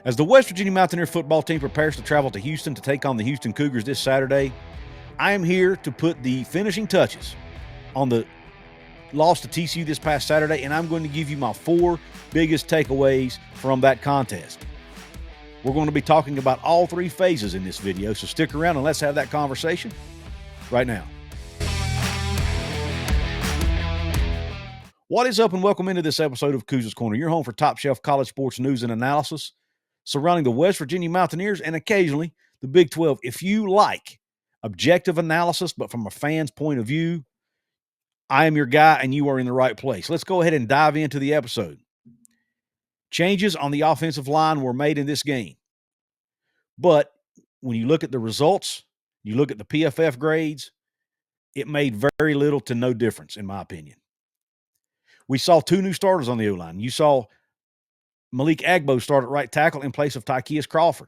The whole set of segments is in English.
As the West Virginia Mountaineer football team prepares to travel to Houston to take on the Houston Cougars this Saturday, I am here to put the finishing touches on the loss to TCU this past Saturday, and I'm going to give you my 4 biggest takeaways from that contest. We're going to be talking about all 3 phases in this video, so stick around and let's have that conversation right now. What is up, and welcome into this episode of Couz's Corner, your home for top-shelf college sports news and analysis surrounding the West Virginia Mountaineers and occasionally the Big 12. If you like objective analysis, but from a fan's point of view, I am your guy and you are in the right place. Let's go ahead and dive into the episode. Changes on the offensive line were made in this game. But when you look at the results, you look at the PFF grades, it made very little to no difference, in my opinion. We saw 2 new starters on the O-line. You saw Malik Agbo start at right tackle in place of Tykeus Crawford.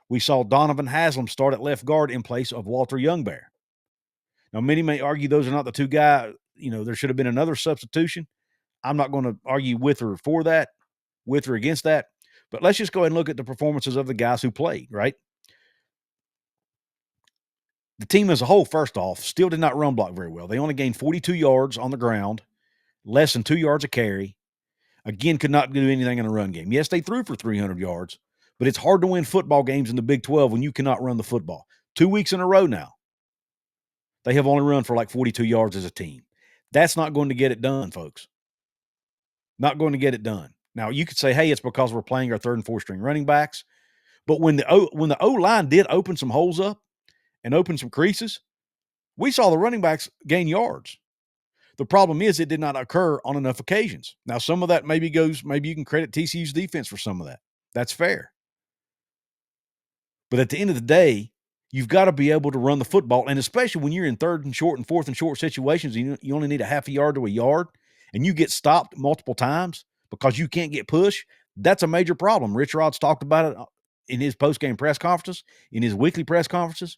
We saw Donovan Haslam start at left guard in place of Walter Youngbear. Now, many may argue those are not the 2 guys. There should have been another substitution. I'm not going to argue with or for that, with or against that. But let's just go ahead and look at the performances of the guys who played, right? The team as a whole, first off, still did not run block very well. They only gained 42 yards on the ground, less than 2 yards a carry. Again, could not do anything in a run game. Yes, they threw for 300 yards, but it's hard to win football games in the Big 12 when you cannot run the football. 2 weeks in a row now, they have only run for like 42 yards as a team. That's not going to get it done, folks. Not going to get it done. Now, you could say, hey, it's because we're playing our 3rd and 4th string running backs. But when the O-line did open some holes up and open some creases, we saw the running backs gain yards. The problem is it did not occur on enough occasions. Now, some of that maybe you can credit TCU's defense for some of that. That's fair. But at the end of the day, you've got to be able to run the football, and especially when you're in 3rd and short and 4th and short situations, you only need a half a yard to a yard, and you get stopped multiple times because you can't get push. That's a major problem. Rich Rod's talked about it in his post-game press conferences, in his weekly press conferences.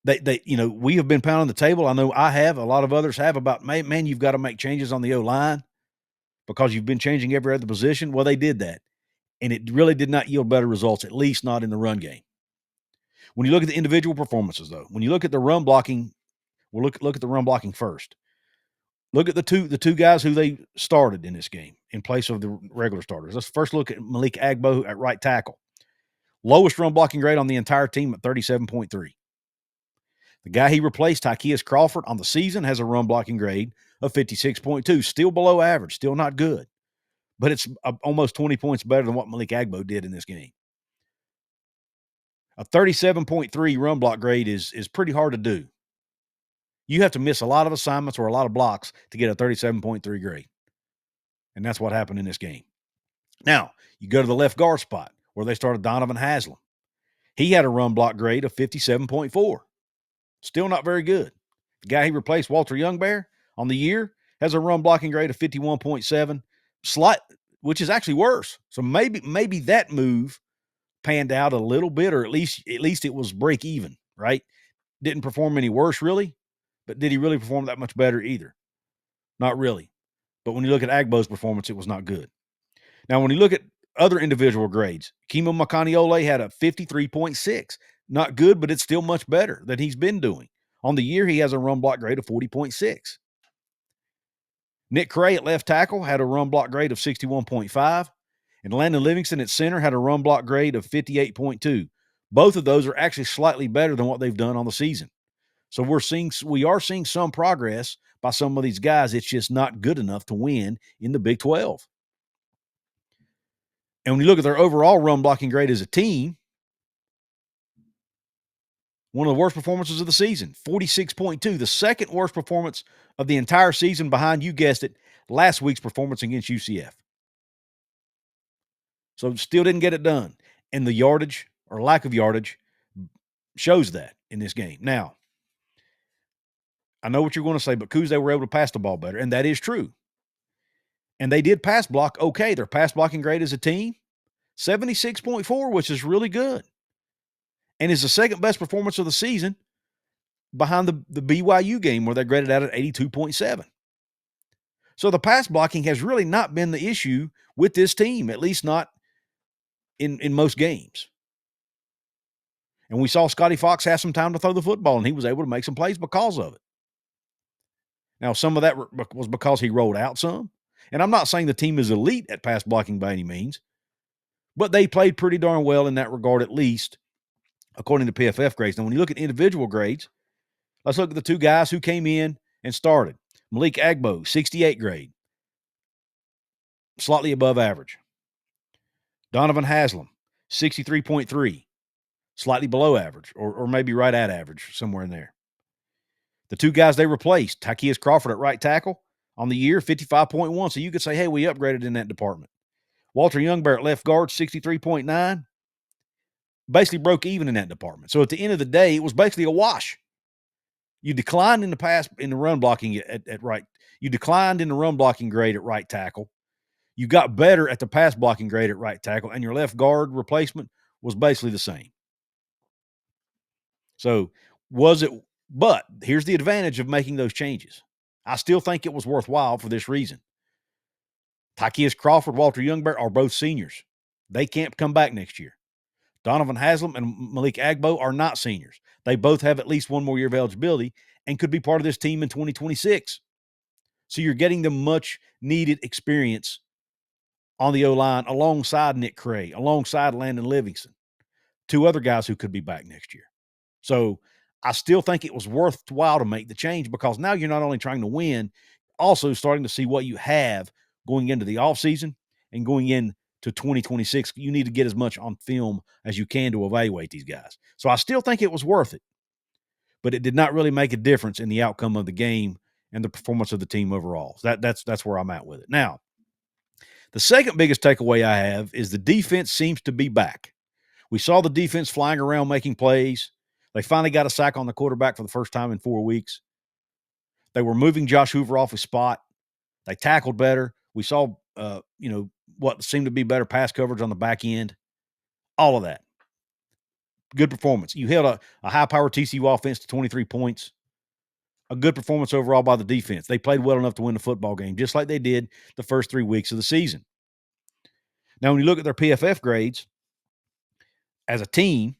We have been pounding the table. I know I have. A lot of others have about, man, you've got to make changes on the O-line because you've been changing every other position. Well, they did that, and it really did not yield better results, at least not in the run game. When you look at the individual performances, though, when you look at the run blocking, we'll look at the run blocking first. Look at the two guys who they started in this game in place of the regular starters. Let's first look at Malik Agbo at right tackle. Lowest run blocking grade on the entire team at 37.3. The guy he replaced, Tykeus Crawford, on the season has a run blocking grade of 56.2. Still below average, still not good. But it's almost 20 points better than what Malik Agbo did in this game. A 37.3 run block grade is pretty hard to do. You have to miss a lot of assignments or a lot of blocks to get a 37.3 grade. And that's what happened in this game. Now, you go to the left guard spot where they started Donovan Haslam. He had a run block grade of 57.4. Still not very good. The guy he replaced, Walter Youngbear, on the year has a run blocking grade of 51.7, which is actually worse. So maybe that move panned out a little bit, or at least it was break even, right? Didn't perform any worse, really, but did he really perform that much better either? Not really. But when you look at Agbo's performance, it was not good. Now, when you look at other individual grades, Kimo Makaniole had a 53.6. Not good, but it's still much better than he's been doing. On the year, he has a run block grade of 40.6. Nick Cray at left tackle had a run block grade of 61.5. And Landon Livingston at center had a run block grade of 58.2. Both of those are actually slightly better than what they've done on the season. So we are seeing some progress by some of these guys. It's just not good enough to win in the Big 12. And when you look at their overall run blocking grade as a team, one of the worst performances of the season, 46.2, the second worst performance of the entire season behind, you guessed it, last week's performance against UCF. So still didn't get it done. And the yardage or lack of yardage shows that in this game. Now, I know what you're going to say, but Couz, they were able to pass the ball better, and that is true. And they did pass block okay. Their pass blocking grade as a team, 76.4, which is really good. And is the second best performance of the season behind the BYU game where they graded out at 82.7. So the pass blocking has really not been the issue with this team, at least not in most games. And we saw Scotty Fox have some time to throw the football, and he was able to make some plays because of it. Now, some of that was because he rolled out some. And I'm not saying the team is elite at pass blocking by any means, but they played pretty darn well in that regard, at least, according to PFF grades. Now, when you look at individual grades, let's look at the two guys who came in and started. Malik Agbo, 68 grade, slightly above average. Donovan Haslam, 63.3, slightly below average, or maybe right at average, somewhere in there. The two guys they replaced, Tykeus Crawford at right tackle on the year, 55.1. So you could say, hey, we upgraded in that department. Walter Youngbear at left guard, 63.9. Basically broke even in that department. So at the end of the day, it was basically a wash. You declined in the run blocking at right. You declined in the run blocking grade at right tackle. You got better at the pass blocking grade at right tackle, and your left guard replacement was basically the same. So was it? But here's the advantage of making those changes. I still think it was worthwhile for this reason. Tykeus Crawford, Walter Youngbear are both seniors. They can't come back next year. Donovan Haslam and Malik Agbo are not seniors. They both have at least one more year of eligibility and could be part of this team in 2026. So you're getting them much needed experience on the O-line alongside Nick Cray, alongside Landon Livingston, two other guys who could be back next year. So I still think it was worthwhile to make the change because now you're not only trying to win, also starting to see what you have going into the offseason and going into 2026. You need to get as much on film as you can to evaluate these guys. So I still think it was worth it, but it did not really make a difference in the outcome of the game and the performance of the team overall. So that's where I'm at with it. Now, the second biggest takeaway I have is the defense seems to be back. We saw the defense flying around making plays. They finally got a sack on the quarterback for the first time in 4 weeks. They were moving Josh Hoover off his spot. They tackled better. We saw, what seemed to be better pass coverage on the back end. All of that. Good performance. You held a high-powered TCU offense to 23 points. A good performance overall by the defense. They played well enough to win the football game, just like they did the first 3 weeks of the season. Now, when you look at their PFF grades, as a team,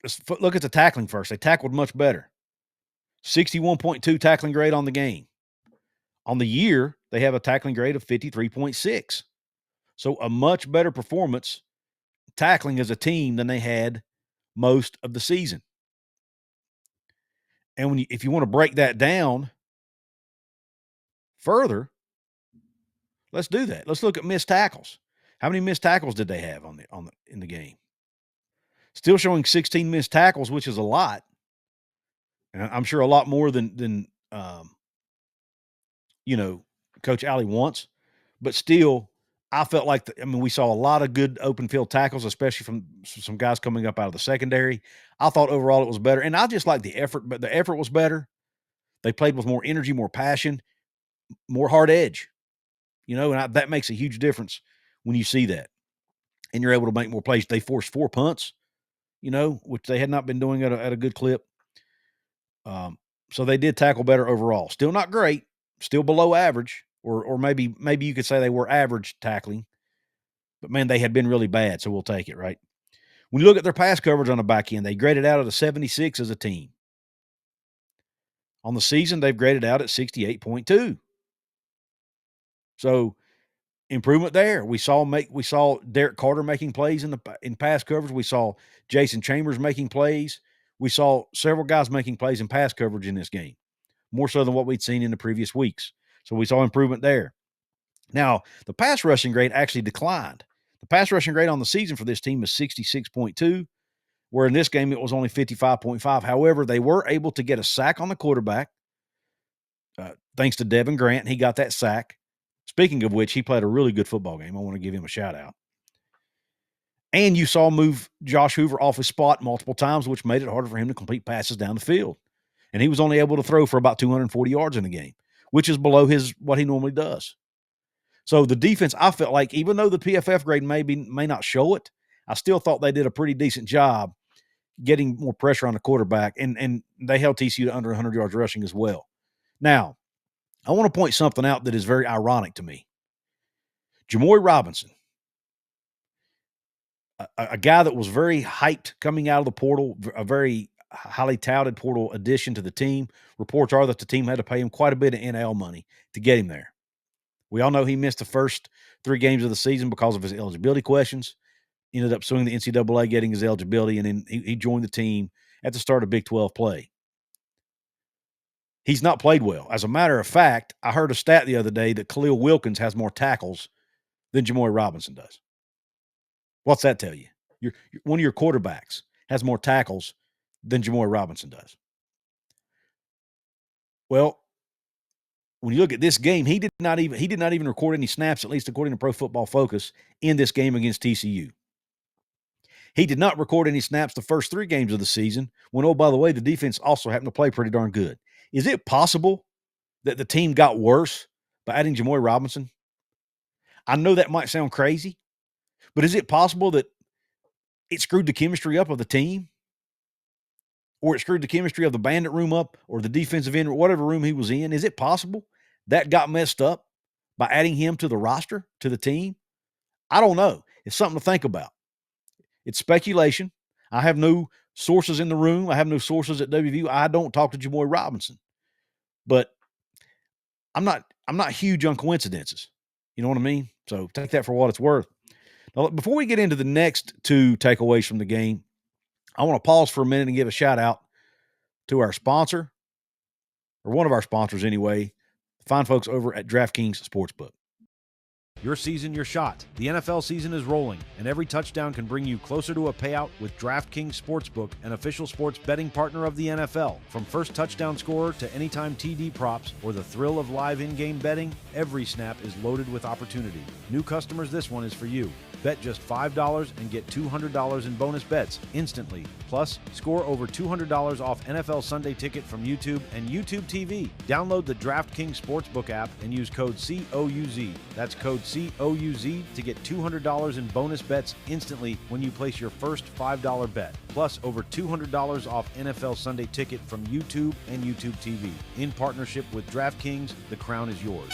let's look at the tackling first. They tackled much better. 61.2 tackling grade on the game. On the year, they have a tackling grade of 53.6. So a much better performance tackling as a team than they had most of the season. And if you want to break that down further, let's do that. Let's look at missed tackles. How many missed tackles did they have in the game? Still showing 16 missed tackles, which is a lot. And I'm sure a lot more than Coach Alley wants. But still, I felt like we saw a lot of good open field tackles, especially from some guys coming up out of the secondary. I thought overall it was better, and I just like the effort. But the effort was better. They played with more energy, more passion, more hard edge. That makes a huge difference when you see that, and you're able to make more plays. They forced 4 punts, which they had not been doing at a good clip. So they did tackle better overall. Still not great, still below average, or maybe you could say they were average tackling. But, man, they had been really bad, so we'll take it, right? When you look at their pass coverage on the back end, they graded out at a 76 as a team. On the season, they've graded out at 68.2. So, improvement there. We saw Derek Carter making plays in pass coverage. We saw Jason Chambers making plays. We saw several guys making plays in pass coverage in this game, more so than what we'd seen in the previous weeks. So we saw improvement there. Now, the pass rushing grade actually declined. The pass rushing grade on the season for this team is 66.2, where in this game it was only 55.5. However, they were able to get a sack on the quarterback, thanks to Devin Grant. He got that sack. Speaking of which, he played a really good football game. I want to give him a shout-out. And you saw move Josh Hoover off his spot multiple times, which made it harder for him to complete passes down the field. And he was only able to throw for about 240 yards in the game, which is below what he normally does. So the defense, I felt like, even though the PFF grade may not show it, I still thought they did a pretty decent job getting more pressure on the quarterback, and they held TCU to under 100 yards rushing as well. Now, I want to point something out that is very ironic to me. Jimmori Robinson, a guy that was very hyped coming out of the portal, a very highly touted portal addition to the team. Reports are that the team had to pay him quite a bit of NL money to get him there. We all know he missed the first 3 games of the season because of his eligibility questions. Ended up suing the NCAA, getting his eligibility, and then he joined the team at the start of Big 12 play. He's not played well. As a matter of fact, I heard a stat the other day that Khalil Wilkins has more tackles than Jimmori Robinson does. What's that tell you? One of your quarterbacks has more tackles than Jimmori Robinson does. Well, when you look at this game, he did not even record any snaps, at least according to Pro Football Focus, in this game against TCU. He did not record any snaps the first 3 games of the season when, oh, by the way, the defense also happened to play pretty darn good. Is it possible that the team got worse by adding Jimmori Robinson? I know that might sound crazy, but is it possible that it screwed the chemistry up of the team? Or it screwed the chemistry of the bandit room up, or the defensive end, or whatever room he was in? Is it possible that got messed up by adding him to the roster, to the team? I don't know. It's something to think about. It's speculation. I have no sources in the room. I have no sources at WVU. I don't talk to Jimmori Robinson. But I'm not huge on coincidences. You know what I mean? So take that for what it's worth. Now, before we get into the next 2 takeaways from the game, I want to pause for a minute and give a shout out to our sponsor, or one of our sponsors anyway, the fine folks over at DraftKings Sportsbook. Your season, your shot. The NFL season is rolling, and every touchdown can bring you closer to a payout with DraftKings Sportsbook, an official sports betting partner of the NFL. From first touchdown scorer to anytime TD props or the thrill of live in-game betting, every snap is loaded with opportunity. New customers, this one is for you. Bet just $5 and get $200 in bonus bets instantly. Plus, score over $200 off NFL Sunday Ticket from YouTube and YouTube TV. Download the DraftKings Sportsbook app and use code COUZ. That's code COUZ to get $200 in bonus bets instantly when you place your first $5 bet. Plus, over $200 off NFL Sunday Ticket from YouTube and YouTube TV. In partnership with DraftKings, the crown is yours.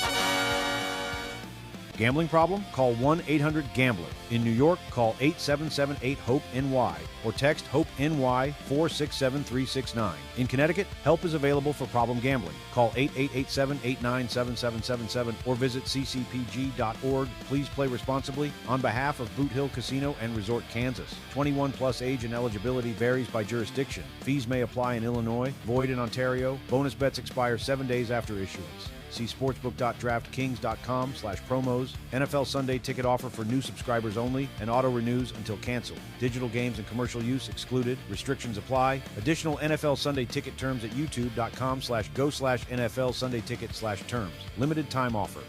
Gambling problem? Call 1-800-GAMBLER. In New York, call 877-8-HOPE-NY or text HOPE-NY 467-369. In Connecticut, help is available for problem gambling. Call 888-789-7777 or visit ccpg.org. Please play responsibly on behalf of Boot Hill Casino and Resort, Kansas. 21 plus age and eligibility varies by jurisdiction. Fees may apply in Illinois, void in Ontario. Bonus bets expire 7 days after issuance. See sportsbook.draftkings.com/promos. NFL Sunday Ticket offer for new subscribers only and auto renews until canceled. Digital games and commercial use excluded. Restrictions apply. Additional NFL Sunday Ticket terms at youtube.com/go/NFL Sunday Ticket/terms. Limited time offer.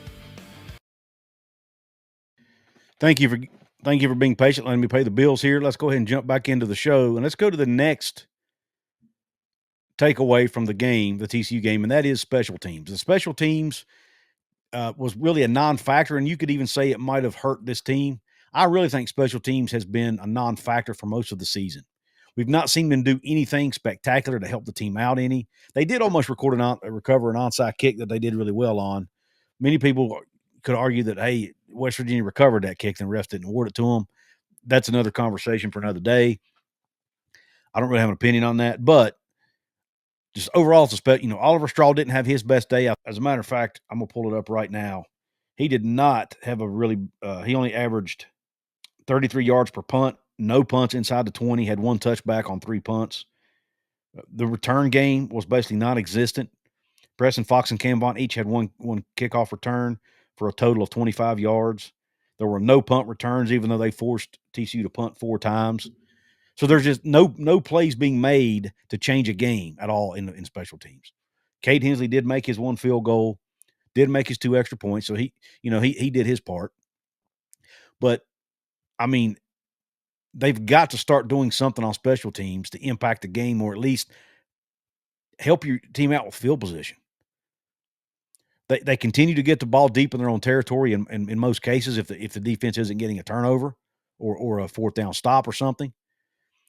Thank you for being patient, letting me pay the bills here. Let's go ahead and jump back into the show, and let's go to the next takeaway from the game, the TCU game, and that is special teams. The special teams was really a non-factor, and you could even say it might have hurt this team. I really think special teams has been a non-factor for most of the season. We've not seen them do anything spectacular to help the team out any. They did almost recover an onside kick that they did really well on. Many people could argue that, hey, West Virginia recovered that kick and the refs didn't award it to them. That's another conversation for another day. I don't really have an opinion on that, but just overall, Oliver Straw didn't have his best day. As a matter of fact, I'm going to pull it up right now. He did not have a really he only averaged 33 yards per punt, no punts inside the 20, had 1 touchback on 3 punts. The return game was basically non-existent. Preston Fox and Cam Vaughn each had one kickoff return for a total of 25 yards. There were no punt returns, even though they forced TCU to punt 4 times. So there's just no plays being made to change a game at all in special teams. Cade Hensley did make his 1 field goal, did make his 2 extra points, so he did his part. But I mean, they've got to start doing something on special teams to impact the game, or at least help your team out with field position. They continue to get the ball deep in their own territory, and in most cases, if the defense isn't getting a turnover or a 4th down stop or something.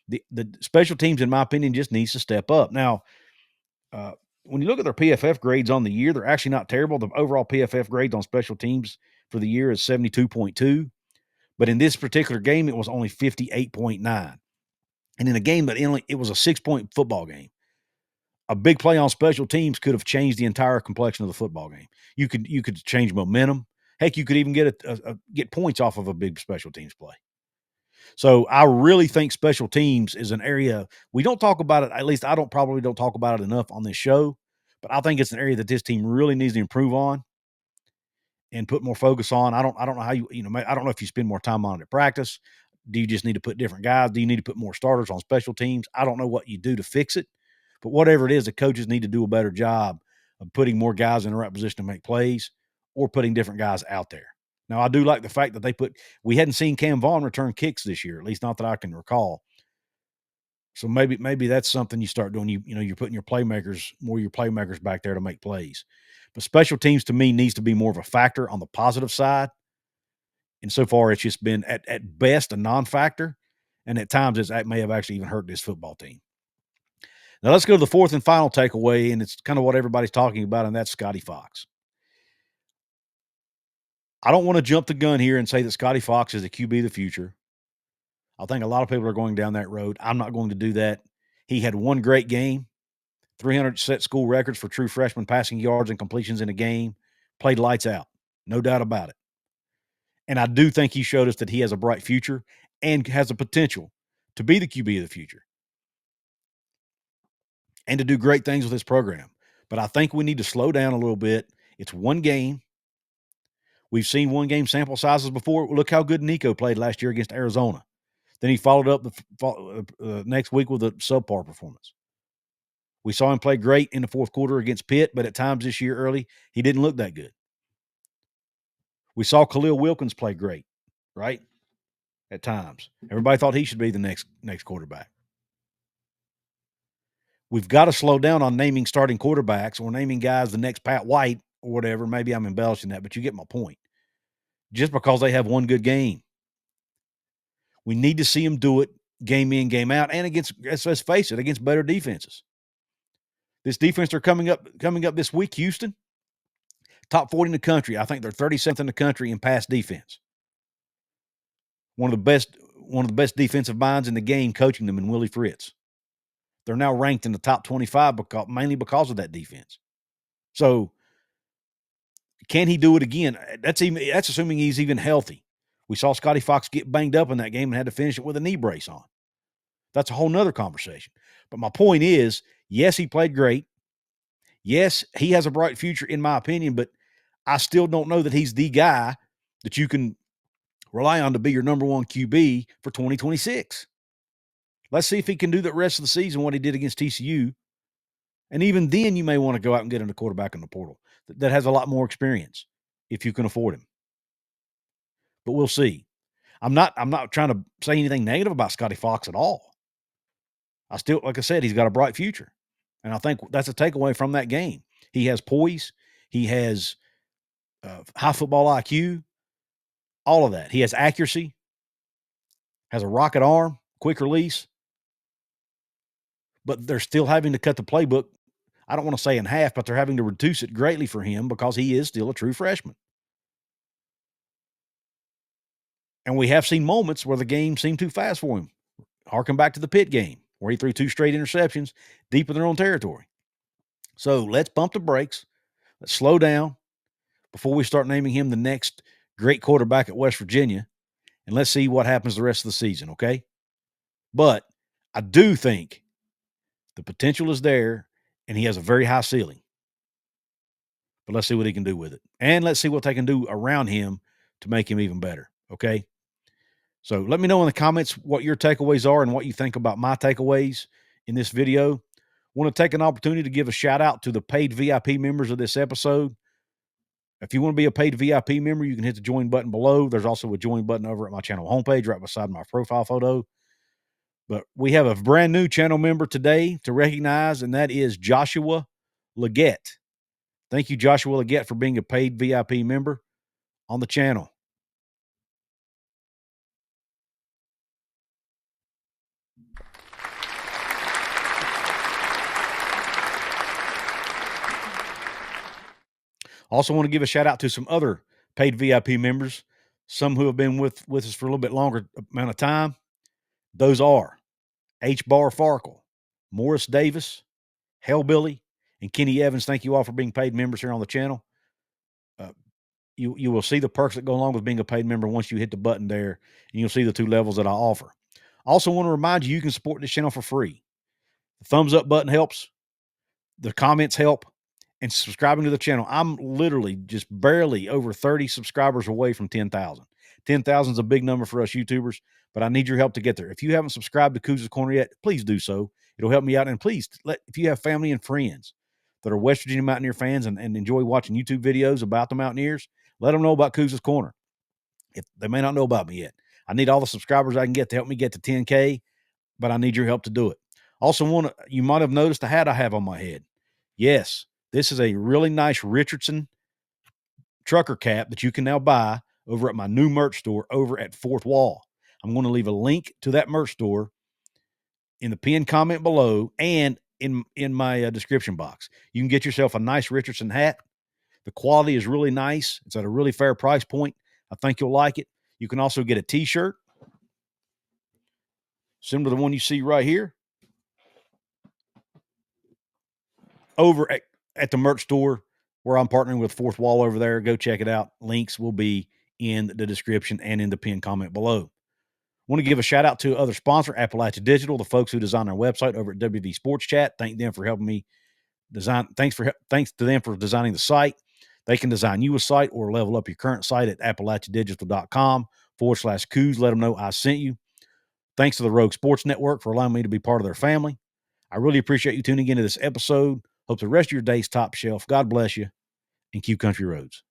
The special teams, in my opinion, just needs to step up. Now, when you look at their PFF grades on the year, they're actually not terrible. The overall PFF grades on special teams for the year is 72.2. But in this particular game, it was only 58.9. And in a game that it was a 6-point football game. A big play on special teams could have changed the entire complexion of the football game. You could change momentum. Heck, you could even get points off of a big special teams play. So I really think special teams is an area we don't talk about it. At least I probably don't talk about it enough on this show. But I think it's an area that this team really needs to improve on and put more focus on. I don't know how I don't know if you spend more time on it at practice. Do you just need to put different guys? Do you need to put more starters on special teams? I don't know what you do to fix it. But whatever it is, the coaches need to do a better job of putting more guys in the right position to make plays or putting different guys out there. Now, I do like the fact that we hadn't seen Cam Vaughn return kicks this year, at least not that I can recall. So maybe that's something you start doing. You're putting your playmakers back there to make plays. But special teams to me needs to be more of a factor on the positive side. And so far, it's just been at best a non-factor. And at times it may have actually even hurt this football team. Now let's go to the fourth and final takeaway, and it's kind of what everybody's talking about, and that's Scotty Fox. I don't want to jump the gun here and say that Scotty Fox is the QB of the future. I think a lot of people are going down that road. I'm not going to do that. He had one great game, 300 set school records for true freshman passing yards and completions in a game, played lights out, no doubt about it. And I do think he showed us that he has a bright future and has the potential to be the QB of the future and to do great things with this program. But I think we need to slow down a little bit. It's one game. We've seen one game sample sizes before. Look how good Nico played last year against Arizona. Then he followed up the next week with a subpar performance. We saw him play great in the fourth quarter against Pitt, but at times this year early, he didn't look that good. We saw Khalil Wilkins play great, right? At times. Everybody thought he should be the next quarterback. We've got to slow down on naming starting quarterbacks or naming guys the next Pat White or whatever. Maybe I'm embellishing that, but you get my point. Just because they have one good game. We need to see them do it game in, game out, and let's face it, against better defenses. This defense they're coming up this week, Houston, top 40 in the country. I think they're 37th in the country in pass defense. One of the best defensive minds in the game coaching them in Willie Fritz. They're now ranked in the top 25 mainly because of that defense. So can he do it again? That's assuming he's even healthy. We saw Scotty Fox get banged up in that game and had to finish it with a knee brace on. That's a whole nother conversation. But my point is, yes, he played great. Yes, he has a bright future in my opinion, but I still don't know that he's the guy that you can rely on to be your number one QB for 2026. Let's see if he can do the rest of the season what he did against TCU. And even then, you may want to go out and get a quarterback in the portal that has a lot more experience if you can afford him. But we'll see. I'm not trying to say anything negative about Scotty Fox at all. I still, like I said, he's got a bright future. And I think that's a takeaway from that game. He has poise. He has high football IQ. All of that. He has accuracy. Has a rocket arm, quick release. But they're still having to cut the playbook. I don't want to say in half, but they're having to reduce it greatly for him because he is still a true freshman. And we have seen moments where the game seemed too fast for him. Harken back to the Pitt game where he threw 2 straight interceptions deep in their own territory. So let's pump the brakes. Let's slow down before we start naming him the next great quarterback at West Virginia. And let's see what happens the rest of the season, okay? But I do think the potential is there, and he has a very high ceiling. But let's see what he can do with it. And let's see what they can do around him to make him even better, okay? So let me know in the comments what your takeaways are and what you think about my takeaways in this video. I want to take an opportunity to give a shout-out to the paid VIP members of this episode. If you want to be a paid VIP member, you can hit the join button below. There's also a join button over at my channel homepage right beside my profile photo. But we have a brand new channel member today to recognize, and that is Joshua Leggett. Thank you, Joshua Leggett, for being a paid VIP member on the channel. Also want to give a shout out to some other paid VIP members, some who have been with us for a little bit longer amount of time. Those are H. Bar Farkle, Morris Davis, Hellbilly, and Kenny Evans. Thank you all for being paid members here on the channel. You will see the perks that go along with being a paid member once you hit the button there, and you'll see the 2 levels that I offer. I also want to remind you, you can support this channel for free. The thumbs up button helps. The comments help. And subscribing to the channel. I'm literally just barely over 30 subscribers away from 10,000. 10,000 is a big number for us YouTubers, but I need your help to get there. If you haven't subscribed to Couz's Corner yet, please do so. It'll help me out. And please, if you have family and friends that are West Virginia Mountaineer fans and enjoy watching YouTube videos about the Mountaineers, let them know about Couz's Corner. If they may not know about me yet. I need all the subscribers I can get to help me get to 10K, but I need your help to do it. Also, you might have noticed the hat I have on my head. Yes, this is a really nice Richardson trucker cap that you can now buy over at my new merch store over at Fourth Wall. I'm going to leave a link to that merch store in the pinned comment below and in my description box. You can get yourself a nice Richardson hat. The quality is really nice. It's at a really fair price point. I think you'll like it. You can also get a t-shirt similar to the one you see right here over at the merch store where I'm partnering with Fourth Wall over there. Go check it out. Links will be in the description and in the pinned comment below. Want to give a shout out to other sponsor, Appalachia Digital, the folks who design our website over at WV Sports Chat. Thank them for helping me design. Thanks to them for designing the site. They can design you a site or level up your current site at appalachiadigital.com/Couz. Let them know I sent you. Thanks to the Rogue Sports Network for allowing me to be part of their family. I really appreciate you tuning into this episode. Hope the rest of your day's top shelf. God bless you, and Q Country Roads.